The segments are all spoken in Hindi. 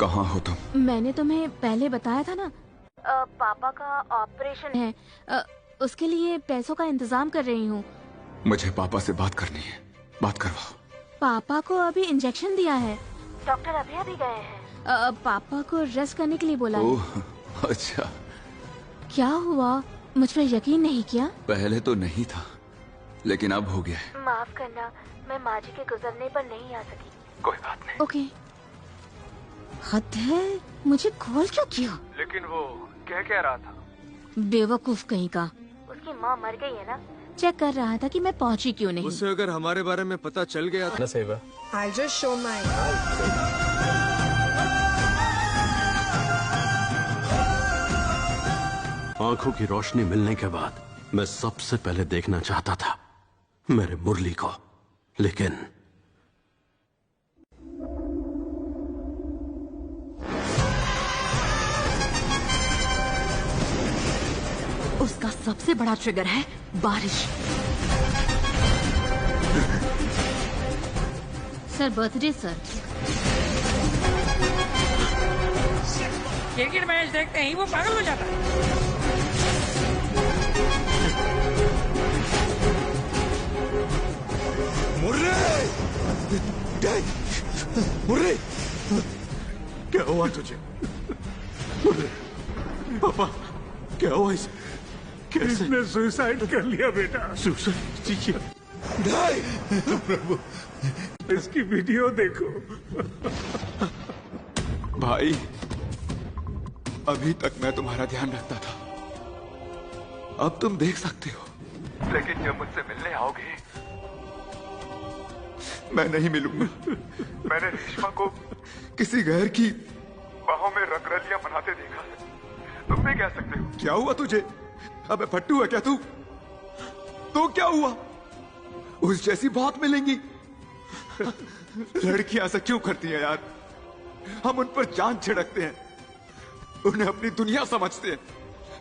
कहाँ हो तुम? मैंने तुम्हें पहले बताया था ना, पापा का ऑपरेशन है। उसके लिए पैसों का इंतजाम कर रही हूँ। मुझे पापा से बात करनी है, बात करवाओ। पापा को अभी इंजेक्शन दिया है, डॉक्टर अभी गए हैं। पापा को रेस्ट करने के लिए बोला है। ओह, अच्छा। क्या हुआ, मुझ पर यकीन नहीं किया? पहले तो नहीं था, लेकिन अब हो गया है। माफ करना, मैं माँ जी के गुजरने पर नहीं आ सकी। कोई बात नहीं। ओके। हद है, मुझे कॉल क्यों किया? लेकिन वो क्या रहा था? बेवकूफ कहीं का। उसकी माँ मर गई है ना, चेक कर रहा था कि मैं पहुंची क्यों नहीं। उसे अगर हमारे बारे में पता चल गया था। सही बात। I'll just show my आंखों की रोशनी मिलने के बाद मैं सबसे पहले देखना चाहता था मेरे मुरली को, लेकिन उसका सबसे बड़ा ट्रिगर है बारिश। Sir, birthday sir. Cricket match देखते ही वो पागल हो जाता है। मुर्रे, क्या हुआ तुझे? मुर्रे, पापा, क्या हुआ इसे? कैसे? इसने सुसाइड कर लिया बेटा। सुसाइड किया? प्रभु, इसकी वीडियो देखो। भाई, अभी तक मैं तुम्हारा ध्यान रखता था, अब तुम देख सकते हो। लेकिन जब मुझसे मिलने आओगे, मैं नहीं मिलूंगा। मैंने रेशमा को किसी गैर की बाहों में रंगरलियां बनाते देखा है। तुम भी कह सकते हो। क्या हुआ तुझे? अबे फट्टू है क्या तू? तो क्या हुआ? उस जैसी बात मिलेंगी। लड़कियां ऐसा क्यों करती हैं यार? हम उन पर जान छिड़कते हैं, उन्हें अपनी दुनिया समझते हैं,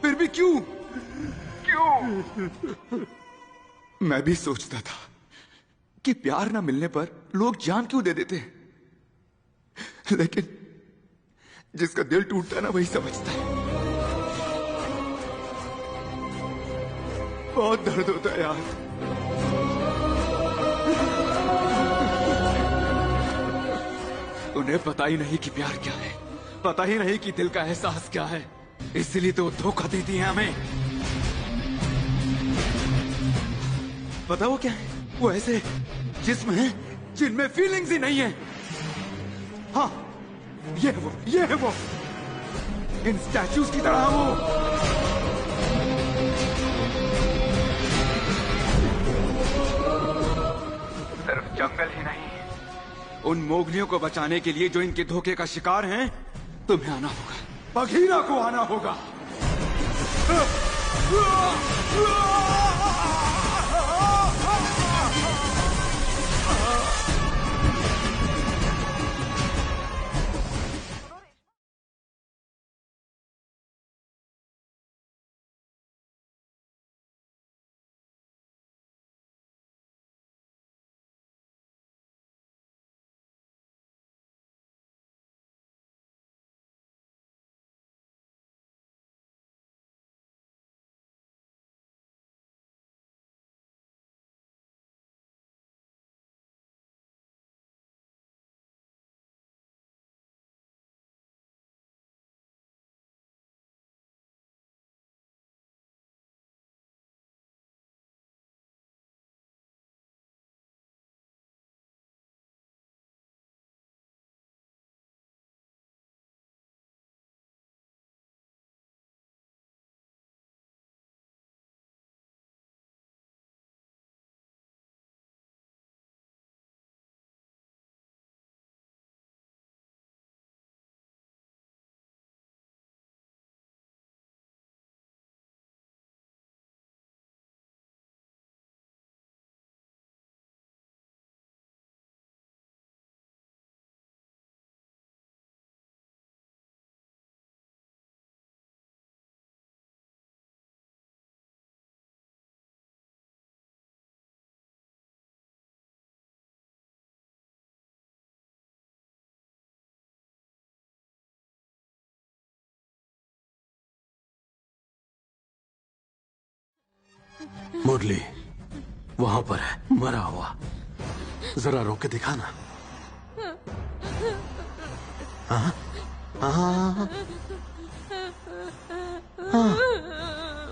फिर भी क्यों? मैं भी सोचता था कि प्यार ना मिलने पर लोग जान क्यों दे देते हैं, लेकिन जिसका दिल टूटता है ना, वही समझता है। बहुत दर्द होता है यार। उन्हें पता ही नहीं कि प्यार क्या है, पता ही नहीं कि दिल का एहसास क्या है, इसलिए तो धोखा देती है हमें। पता वो क्या है? वो ऐसे जिस्म हैं जिनमें फीलिंग्स ही नहीं है। हाँ, ये है वो इन स्टैचूज की तरह वो। सिर्फ जंगल ही नहीं, उन मोगलियों को बचाने के लिए जो इनके धोखे का शिकार हैं, तुम्हें आना होगा, बघीरा को आना होगा। मुरली वहां पर है, मरा हुआ। जरा रोक के दिखाना। हाँ हाँ हाँ।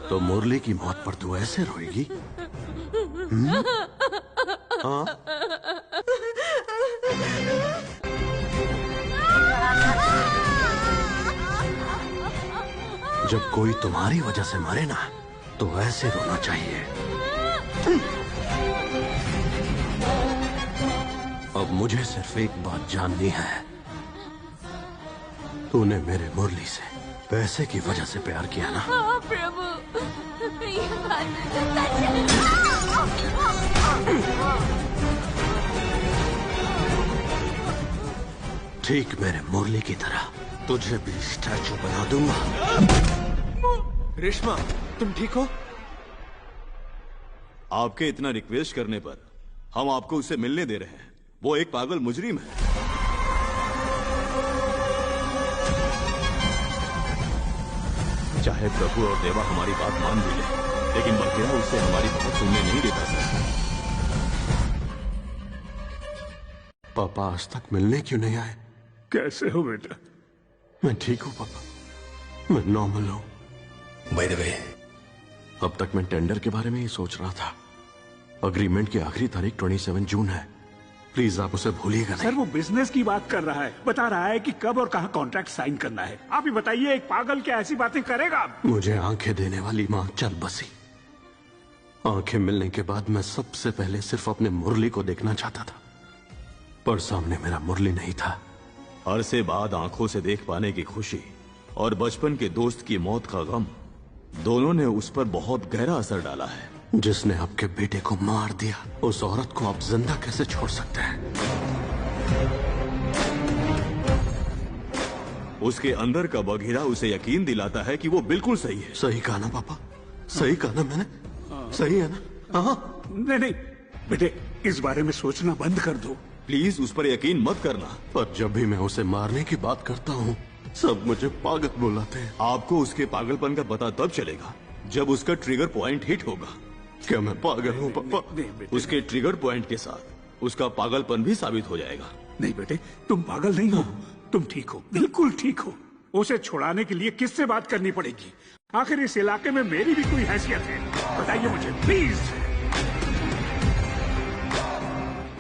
तो मुरली की मौत पर तू ऐसे रोएगी? हाँ? जब कोई तुम्हारी वजह से मरे ना, तो ऐसे रोना चाहिए। अब मुझे सिर्फ एक बात जाननी है, तूने मेरे मुरली से पैसे की वजह से प्यार किया ना? हाँ प्रभु, ये बात सच है। ठीक मेरे मुरली की तरह तुझे भी स्टैचू बना दूंगा। रेशमा, तुम ठीक हो? आपके इतना रिक्वेस्ट करने पर हम आपको उससे मिलने दे रहे हैं। वो एक पागल मुजरिम है। चाहे प्रभु और देवा हमारी बात मान भी ले, लेकिन बघेरा उससे हमारी बात सुनने नहीं देता सर। पापा आज तक मिलने क्यों नहीं आए? कैसे हो बेटा? मैं ठीक हूँ पापा, मैं नॉर्मल हूँ। बाय द वे, अब तक मैं टेंडर के बारे में ही सोच रहा था। अग्रीमेंट की आखिरी तारीख 27 जून है। प्लीज आप उसे भूलिएगा नहीं। सर वो बिजनेस की बात कर रहा है, बता रहा है कि कब और कहाँ कॉन्ट्रैक्ट साइन करना है। आप ही बताइए, एक पागल क्या ऐसी बातें करेगा? मुझे आंखें देने वाली माँ चल बसी। आंखें मिलने के बाद मैं सबसे पहले सिर्फ अपने मुरली को देखना चाहता था, पर सामने मेरा मुरली नहीं था। अरसे बाद आंखों से देख पाने की खुशी और बचपन के दोस्त की मौत का गम, दोनों ने उस पर बहुत गहरा असर डाला है। जिसने आपके बेटे को मार दिया, उस औरत को आप जिंदा कैसे छोड़ सकते हैं? उसके अंदर का बघेरा उसे यकीन दिलाता है कि वो बिल्कुल सही है। सही कहा ना पापा? सही कहा ना मैंने? सही है ना? हाँ। नहीं बेटे, इस बारे में सोचना बंद कर दो। प्लीज उस पर यकीन मत करना। पर जब भी मैं उसे मारने की बात करता हूँ, सब मुझे पागल बुलाते हैं। आपको उसके पागलपन का पता तब चलेगा जब उसका ट्रिगर पॉइंट हिट होगा। क्या मैं पागल हूँ पापा? उसके ट्रिगर पॉइंट के साथ उसका पागलपन भी साबित हो जाएगा। नहीं बेटे, तुम पागल नहीं हो, तुम ठीक हो, बिल्कुल ठीक हो। उसे छुड़ाने के लिए किससे बात करनी पड़ेगी? आखिर इस इलाके में मेरी भी कोई हैसियत है? बताइए मुझे प्लीज।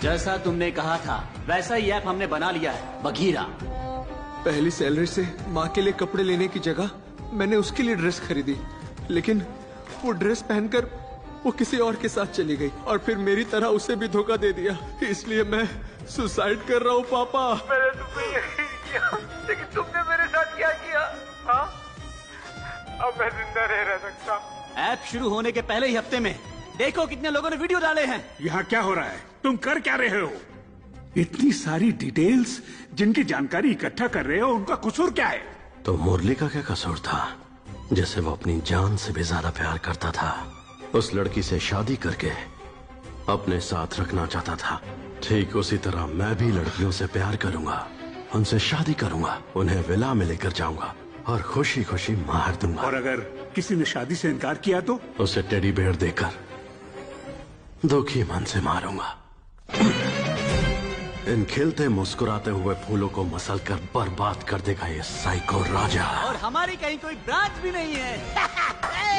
जैसा तुमने कहा था वैसा ही ऐप हमने बना लिया है, बघीरा। पहली सैलरी से माँ के लिए कपड़े लेने की जगह मैंने उसके लिए ड्रेस खरीदी, लेकिन वो ड्रेस पहनकर वो किसी और के साथ चली गई और फिर मेरी तरह उसे भी धोखा दे दिया। इसलिए मैं सुसाइड कर रहा हूँ पापा। मैंने तुम्हें यकीन किया, लेकिन तुमने मेरे साथ क्या किया? हाँ? अब मैं जिंदा नहीं रह सकता। ऐप शुरू होने के पहले ही हफ्ते में देखो कितने लोगों ने वीडियो डाले हैं। यहाँ क्या हो रहा है? तुम कर क्या रहे हो? इतनी सारी डिटेल्स जिनकी जानकारी इकट्ठा कर रहे हो, उनका कसूर क्या है? तो मुरली का क्या कसूर था, जैसे वो अपनी जान से भी ज्यादा प्यार करता था? उस लड़की से शादी करके अपने साथ रखना चाहता था। ठीक उसी तरह मैं भी लड़कियों से प्यार करूंगा, उनसे शादी करूंगा, उन्हें विला में लेकर जाऊंगा और खुशी खुशी मार दूंगा। और अगर किसी ने शादी से इनकार किया तो? उसे टेडी बेयर देकर दुखी मन से मारूंगा। इन खिलते मुस्कुराते हुए फूलों को मसल कर बर्बाद कर देगा ये साइको राजा। और हमारी कहीं कोई ब्रांच भी नहीं है।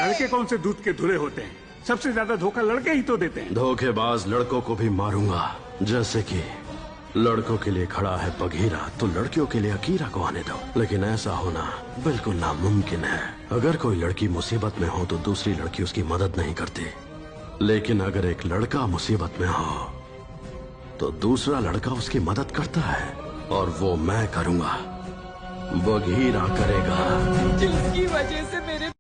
लड़के कौन से दूध के धुले होते हैं? सबसे ज्यादा धोखा लड़के ही तो देते हैं। धोखेबाज लड़कों को भी मारूंगा। जैसे कि लड़कों के लिए खड़ा है बघीरा, तो लड़कियों के लिए अकीरा को आने दो। लेकिन ऐसा होना बिल्कुल नामुमकिन है। अगर कोई लड़की मुसीबत में हो तो दूसरी लड़की उसकी मदद नहीं करती, लेकिन अगर एक लड़का मुसीबत में हो तो दूसरा लड़का उसकी मदद करता है, और वो मैं करूंगा, बघीरा करेगा। जिसकी वजह से मेरे